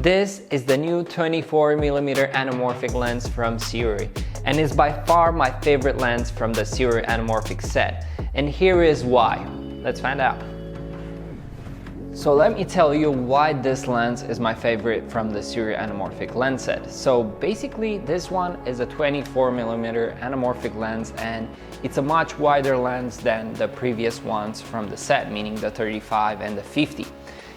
This is the new 24mm anamorphic lens from Sirui, and is by far my favorite lens from the Sirui anamorphic set. And here is why. Let's find out. So let me tell you why this lens is my favorite from the Sirui anamorphic lens set. So basically this one is a 24mm anamorphic lens, and it's a much wider lens than the previous ones from the set, meaning the 35 and the 50.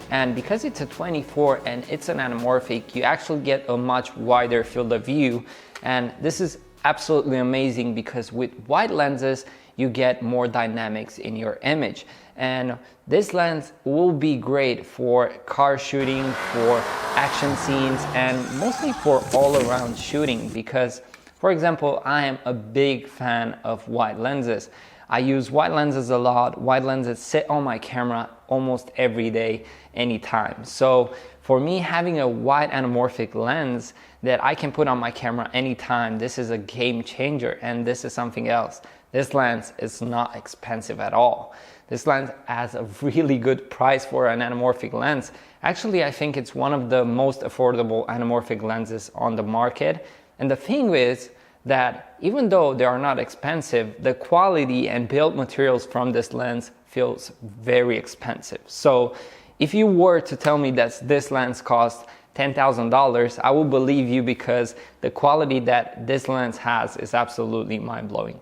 And because it's a 24 and it's an anamorphic, you actually get a much wider field of view. And this is absolutely amazing because with wide lenses, you get more dynamics in your image. And this lens will be great for car shooting, for action scenes, and mostly for all around shooting because, for example, I am a big fan of wide lenses. I use wide lenses a lot. Wide lenses sit on my camera almost every day, anytime. So for me, having a wide anamorphic lens that I can put on my camera anytime, this is a game changer. And this is something else. This lens is not expensive at all. This lens has a really good price for an anamorphic lens. Actually, I think it's one of the most affordable anamorphic lenses on the market. And the thing is that even though they are not expensive, the quality and build materials from this lens feels very expensive. So if you were to tell me that this lens costs $10,000, I will believe you because the quality that this lens has is absolutely mind-blowing.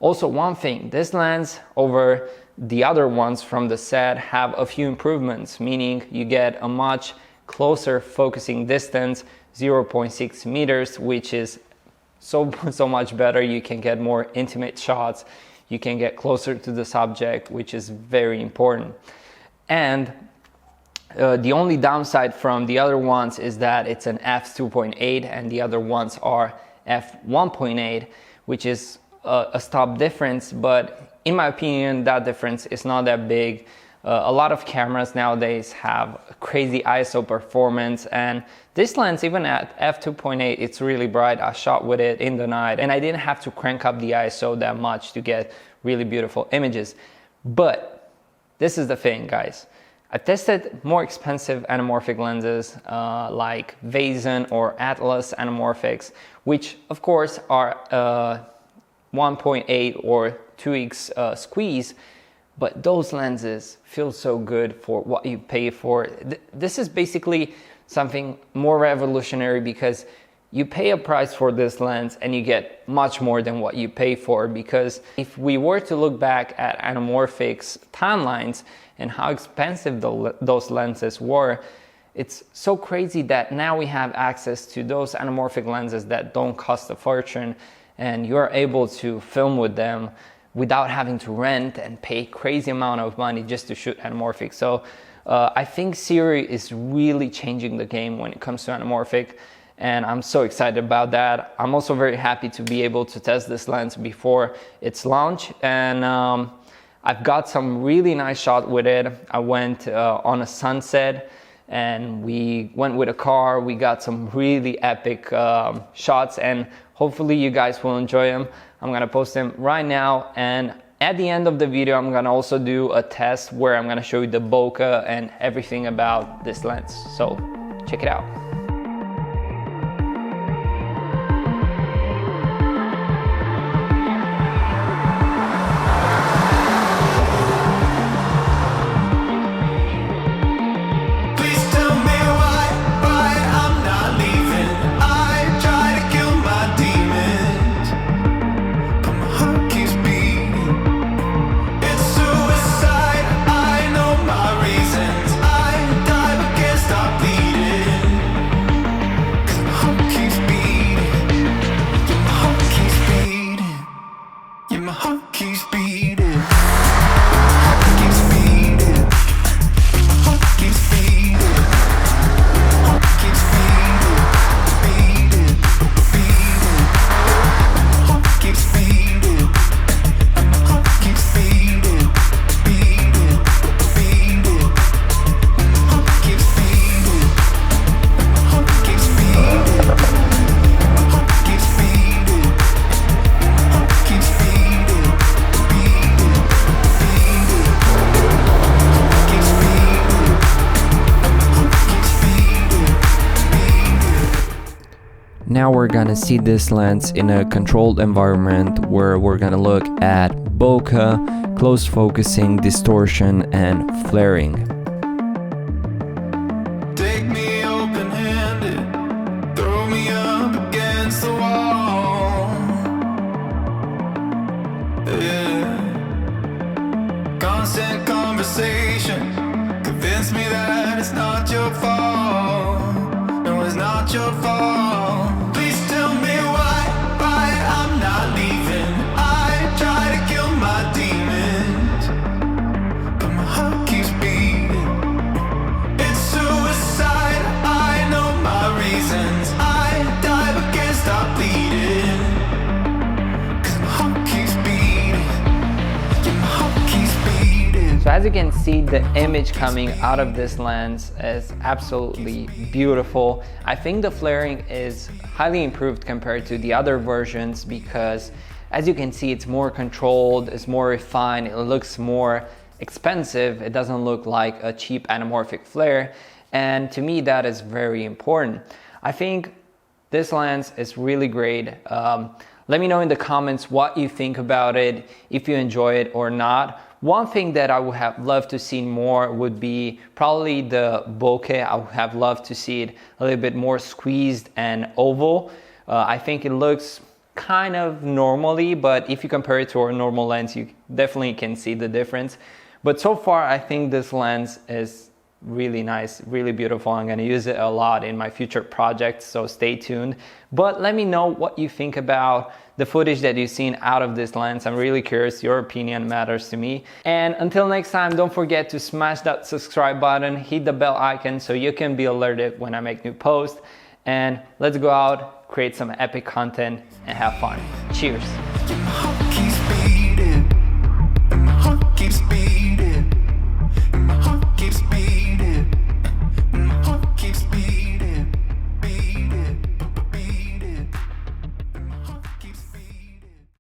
Also, one thing, this lens over the other ones from the set have a few improvements, meaning you get a much closer focusing distance, 0.6 meters, which is so much better. You can get more intimate shots, you can get closer to the subject, which is very important. And the only downside from the other ones is that it's an f2.8 and the other ones are f1.8, which is a stop difference, but in my opinion that difference is not that big. A lot of cameras nowadays have crazy ISO performance, and this lens, even at f2.8, it's really bright. I shot with it in the night and I didn't have to crank up the ISO that much to get really beautiful images. But this is the thing, guys. I tested more expensive anamorphic lenses like Vazen or Atlas anamorphics, which of course are 1.8 or 2x squeeze, but those lenses feel so good for what you pay for. This is basically something more revolutionary because you pay a price for this lens and you get much more than what you pay for, because if we were to look back at anamorphics timelines and how expensive those lenses were, it's so crazy that now we have access to those anamorphic lenses that don't cost a fortune, and you're able to film with them without having to rent and pay crazy amount of money just to shoot anamorphic. So I think Sirui is really changing the game when it comes to anamorphic, and I'm so excited about that. I'm also very happy to be able to test this lens before its launch, and I've got some really nice shot with it. I went on a sunset and we went with a car. We got some really epic shots, and hopefully you guys will enjoy them. I'm gonna post them right now, and at the end of the video I'm gonna also do a test where I'm gonna show you the bokeh and everything about this lens. So check it out. I dive against our bleeding. Now we're gonna see this lens in a controlled environment where we're gonna look at bokeh, close focusing, distortion, and flaring. Take me open-handed, throw me up against the wall. Yeah. Constant conversation, convince me that it's not your fault. No, it's not your fault. Please tell me why I'm not leaving. I try to kill my demons, but my heart keeps beating. It's suicide, I know my reasons. I die but can't stop bleeding, 'cause my heart keeps beating. Yeah, my heart keeps beating. So as you can see, the image coming out of this lens is absolutely beautiful. I think the flaring is highly improved compared to the other versions because as you can see, it's more controlled, it's more refined, it looks more expensive. It doesn't look like a cheap anamorphic flare. And to me, that is very important. I think this lens is really great. Let me know in the comments what you think about it, if you enjoy it or not. One thing that I would have loved to see more would be probably the bokeh. I would have loved to see it a little bit more squeezed and oval. I think it looks kind of normally, but if you compare it to our normal lens, you definitely can see the difference. But so far, I think this lens is really nice, really beautiful. I'm gonna use it a lot in my future projects, so stay tuned. But let me know what you think about the footage that you've seen out of this lens. I'm really curious, your opinion matters to me. And until next time, don't forget to smash that subscribe button, hit the bell icon so you can be alerted when I make new posts. And let's go out, create some epic content and have fun. Cheers.